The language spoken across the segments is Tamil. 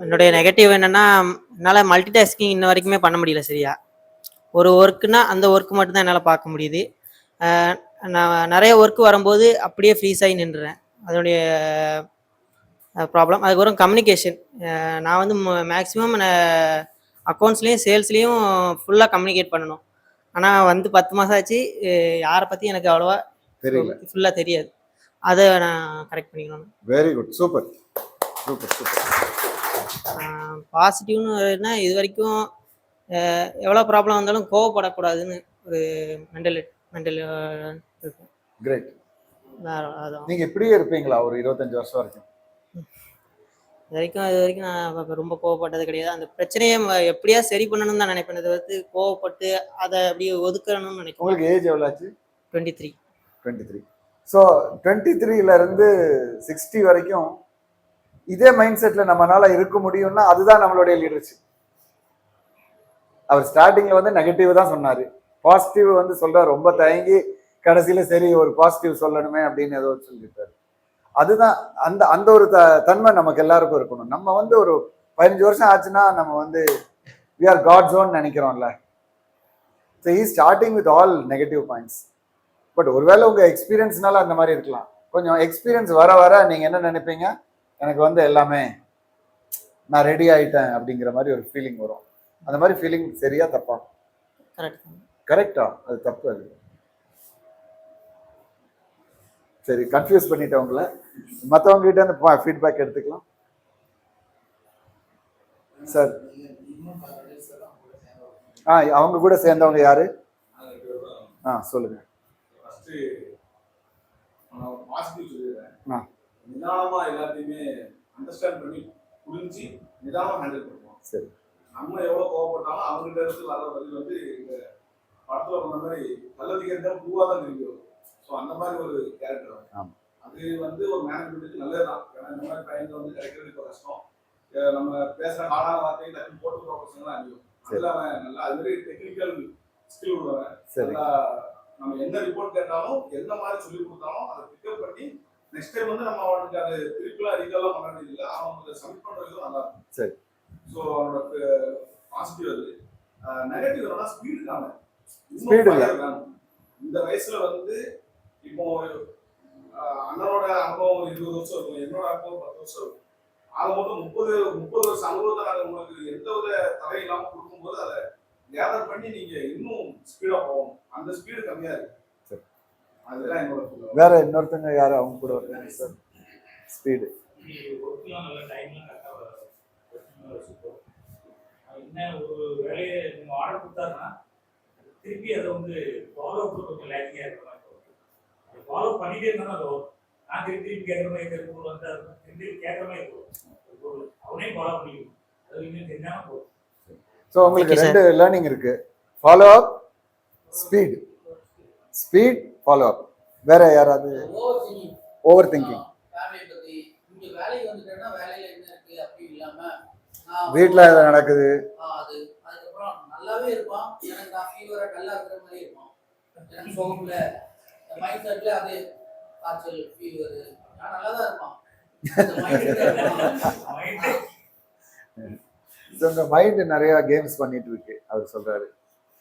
என்னுடைய நெகட்டிவ் என்னன்னா, என்னால மல்டி டாஸ்கிங் இன்ன வரைக்குமே பண்ண முடியல சரியா. ஒரு ஒர்க்குன்னா, அந்த ஒர்க் மட்டும் தான் என்னால பார்க்க முடியுது. அ நான் நெறைய ஒர்க் வரும்போது அப்படியே ஃப்ரீஸ் ஆயி நின்றுறேன். அதனுடைய ப்ராப்ளம். அதுக்கப்புறம் கம்யூனிகேஷன். நான் வந்து மேக்ஸிமம் அக்கவுண்ட்ஸ்லயும், சேல்ஸ்லயும் ஃபுல்லா கம்யூனிகேட் பண்ணணும். ஆனா வந்து 10 மாசம் ஆச்சு. யார பத்தி எனக்கு அவ்வளவா தெரியல. ஃபுல்லா தெரியாது. அத நான் கரெக்ட் பண்ணிக்கணும். Very good. Super. Super, super. பாசிட்டிவ்னு இதுவரைக்கும் எவ்வளோ ப்ராப்ளம் வந்தாலும் கோவப்படக்கூடாதுன்னு ஒரு மெண்டல் மெண்டல் இருக்கு. கிரேட். அதான். நீங்க இப்படியே இருப்பீங்களா ஒரு 25 வருஷம் வரைக்கும்? இது வரைக்கும் நான் ரொம்ப கோவப்பட்டது கிடையாது. அந்த பிரச்சனையை எப்படியா சரி பண்ணணும்னு தான் நினைப்பேன். இதை வந்து கோவப்பட்டு அதை அப்படியே ஒதுக்கணும்னு நினைப்பேன். உங்களுக்கு ஏஜ் எவ்வளோ ஆச்சு? 23. 23. ஸோ 23ல இருந்து 60 வரைக்கும் இதே மைண்ட் செட்ல நம்மளால இருக்க முடியும்னா அதுதான் நம்மளுடைய லீடர்ஷிப். அவர் ஸ்டார்டிங்ல வந்து நெகட்டிவ் தான் சொன்னாரு. பாசிட்டிவ் வந்து சொல்ற ரொம்ப தயங்கி கடைசியில சரி ஒரு பாசிட்டிவ் சொல்லணுமே அப்படின்னு ஏதோ சொல்லிட்டாரு. அதுதான் அந்த அந்த ஒரு தன்மை நமக்கு எல்லாருக்கும் இருக்கணும். நம்ம வந்து ஒரு 15 வருஷம் ஆச்சுன்னா நம்ம வந்து we are God's own நினைக்கிறோம்ல. So he starting with all negative points. But ஒருவேளை உங்க எக்ஸ்பீரியன்ஸ்னால அந்த மாதிரி இருக்கலாம். கொஞ்சம் எக்ஸ்பீரியன்ஸ் வர வர நீங்க என்ன நினைப்பீங்க, எனக்கு வந்து எல்லாமே நான் ரெடி ஆயிட்டேன் அப்படிங்கிற மாதிரி ஒரு ஃபீலிங் வரும். அந்த மாதிரி ஃபீலிங் சரியா தப்பா? கரெக்டா? அது தப்பு. அது சரி, கன்ஃபியூஸ் பண்ணிட்டேன் உங்களை. மற்றவங்க கிட்ட இருந்து ஃபீட்பேக் எடுத்துக்கலாம் சார். அவங்க கூட சேர்ந்தவங்க யாரு? சொல்லுங்க. நிதானமா எல்லாத்தையுமே அண்டர்ஸ்டாண்ட் பண்ணி புரிஞ்சு நிதானமா ஹேண்டில் பண்ணுவோம். சரி, நம்ம எவ்வளவு கோவப்பட்டாலும் அவங்ககிட்ட இருந்து வர பதில் வந்து இந்த படத்துல பண்ண மாதிரி நல்லதுக்கு இருந்தா பூவா தான் தெரியும். ஸோ அந்த மாதிரி ஒரு கேரக்டர். அது வந்து ஒரு மேனேஜ்மெண்ட்டுக்கு நல்லதுதான். ஏன்னா இந்த மாதிரி டைம்ல வந்து கிடைக்கிறது இப்போ கஷ்டம். நம்ம பேசுற ஹார்டான வார்த்தையை டக்கு போட்டு போகிற பசங்க தான் அதிகம். அதில் அவன் நல்லா அது மாதிரி டெக்னிக்கல் ஸ்கில் உள்ளவன். நல்லா நம்ம என்ன ரிப்போர்ட் கேட்டாலும் எந்த மாதிரி சொல்லி கொடுத்தாலும் அதை பிக்கப் பண்ணி நெக்ஸ்ட் டைம் வந்து நம்ம அவனுக்கு அது திருப்பிலாம் ரீகல்லாம் பண்ண வேண்டியது இல்லை. அவனுக்கு சப்மிட் பண்ணுறது நல்லா இருக்கும். சரி. ஸோ அவனோட பாசிட்டிவ் அது. நெகட்டிவ் என்னன்னா ஸ்பீடு காணும். இந்த வயசுல வந்து இப்போ அண்ணனோட அனுபவம் 20 வருஷம் இருக்கும், என்னோட அனுபவம் 10 வருஷம் இருக்கும். அதை மட்டும் 30 வருஷம் அனுபவத்தை நாங்கள் உங்களுக்கு எந்த வித தடை இல்லாமல் கொடுக்கும்போது அதை கேதர் பண்ணி நீங்க இன்னும் ஸ்பீடா போகணும். அந்த ஸ்பீடு கம்மியா இருக்கு. அதுதான் என்னோட. வேற இன்னொருத்தங்க யாரு அவங்க கூட வருவாங்க சார்? ஸ்பீடு என்ன ஒரு வேலையை நீங்க ஆர்டர் கொடுத்தாருன்னா திருப்பி அதை வந்து ஃபாலோ பண்ண கொஞ்சம் லேக்கியா இருக்கிற மாதிரி இருக்கும். ஃபாலோ பண்ணிட்டே இருந்தாலும் அது வரும். நான் திருப்பி கேட்குற மாதிரி கேட்கும் வந்து திருப்பி கேட்குற மாதிரி இருக்கும். அவனே ஃபாலோ பண்ணிக்கணும். அது இன்னும் தெரியாம போகும். ஸோ உங்களுக்கு ரெண்டு லேர்னிங் இருக்கு. Follow up, speed. Speed, follow up. வேற யாராவது? Over thinking. வீட்டில் எது நடக்குது நல்லாவே இருப்பான். எனக்கு நான் ஃபீவரா டல்லா இருக்கிற மாதிரி இருப்பான். எனக்கு சோகம்ல மைண்ட் செட்ல அது காய்ச்சல் ஃபீவர் நான் நல்லா தான் இருப்பான். உங்க மைண்ட் நிறைய கேம்ஸ் பண்ணிட்டு இருக்கு அவர் சொல்றாரு.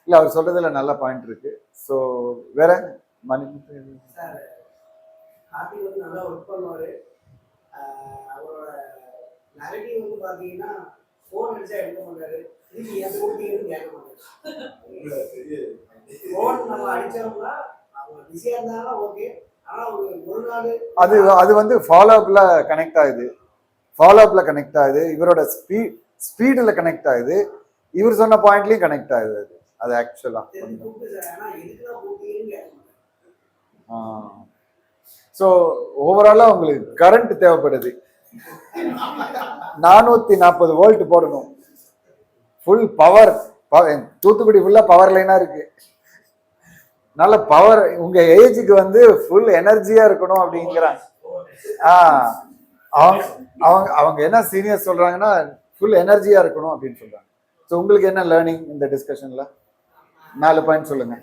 இல்ல அவர் சொல்றதுல நல்ல பாயிண்ட் இருக்கு. ஸோ வேற மணி சார் கார்த்திக் வந்து நல்லா ஒர்க் பண்ணுவாரு. அவரோட நெகட்டிவ் வந்து பாத்தீங்கன்னா ஃபோன் அடிச்சா எடுக்க மாட்டாரு. அது வந்து ஃபாலோ அப்ல கனெக்ட் ஆகுது. ஃபாலோ அப்ல கனெக்ட் ஆகுது. இவரோட ஸ்பீடுல கனெக்ட் ஆகுது. இவர் சொன்ன பாயிண்ட்லயும் கனெக்ட் ஆகுது. அது ஆக்சுவலா ஸோ ஓவராலா உங்களுக்கு கரண்ட் தேவைப்படுது. 440 வோல்ட் போடணும். Full power. தூத்துக்குடி ஃபுல்லா பவர் லைனா இருக்கு. நல்ல பவர். உங்க ஏஜுக்கு வந்து ஃபுல் எனர்ஜியா இருக்கணும் அப்படிங்கிறாங்க. அவங்க அவங்க என்ன சீனியர் சொல்றாங்கன்னா ஃபுல் எனர்ஜியா இருக்கணும் அப்படின்னு சொல்றாங்க. ஸோ உங்களுக்கு என்ன லேர்னிங் இந்த டிஸ்கஷன்ல? 4 பாயிண்ட் சொல்லுங்க.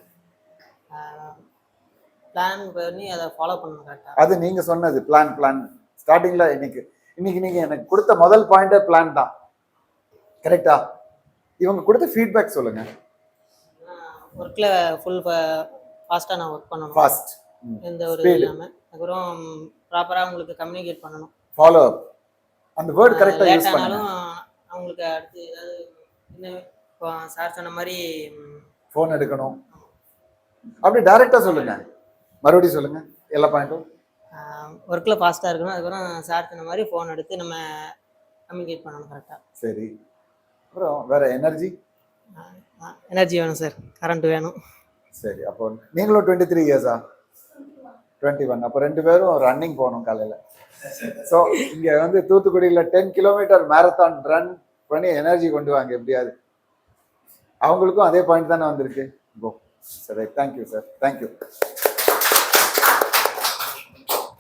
பிளான் பண்ணி அதை ஃபாலோ பண்ணணும். அது நீங்க சொன்னது பிளான் ஸ்டார்டிங்ல இன்னைக்கு இன்னைக்கு நீங்க எனக்கு கொடுத்த முதல் பாயிண்டே பிளான் தான், கரெக்டா? இவங்க கொடுத்த ஃபீட்பேக் சொல்லுங்க. ஒர்க்கில் ஃபுல் ஃபாஸ்ட்டாக நான் ஒர்க் பண்ணணும், ஃபாஸ்ட், எந்த ஒரு Speed. இல்லாமல். அப்புறம் ப்ராப்பராக அவங்களுக்கு கம்யூனிகேட் பண்ணணும். ஃபாலோ அப், அந்த வேர்ட் கரெக்டா லேட் யூஸ் பண்ணுங்க. ஆனாலும் அவங்களுக்கு அடுத்து ஏதாவது இன்னும் இப்போ சார் சொன்ன மாதிரி ஃபோன் எடுக்கணும், அப்படி டைரக்டா சொல்லுங்க. மறுபடியும் சொல்லுங்க எல்லா பாயிண்ட்டும். ஒர்க்கில் ஃபாஸ்ட்டாக இருக்கணும். அதுக்கப்புறம் சார் சொன்ன மாதிரி ஃபோன் எடுத்து நம்ம கம்யூனிகேட் பண்ணணும் கரெக்டாக. சரி, அப்புறம் வேற எனர்ஜி. எனர்ஜி வேணும் சார், கரண்ட் வேணும். சரி, அப்போ நீங்களும் 23 இயர்ஸா? 21. அப்போ 2 பேரும் ரன்னிங் போகணும் காலையில். ஸோ இங்கே வந்து தூத்துக்குடியில் 10 கிலோமீட்டர் மேரத்தான் ரன் பண்ணி எனர்ஜி கொண்டு வாங்க எப்படியாவது. அவங்களுக்கும் அதே பாயிண்ட் தானே வந்திருக்கு. கோ. சரி, தேங்க்யூ சார், தேங்க்யூ.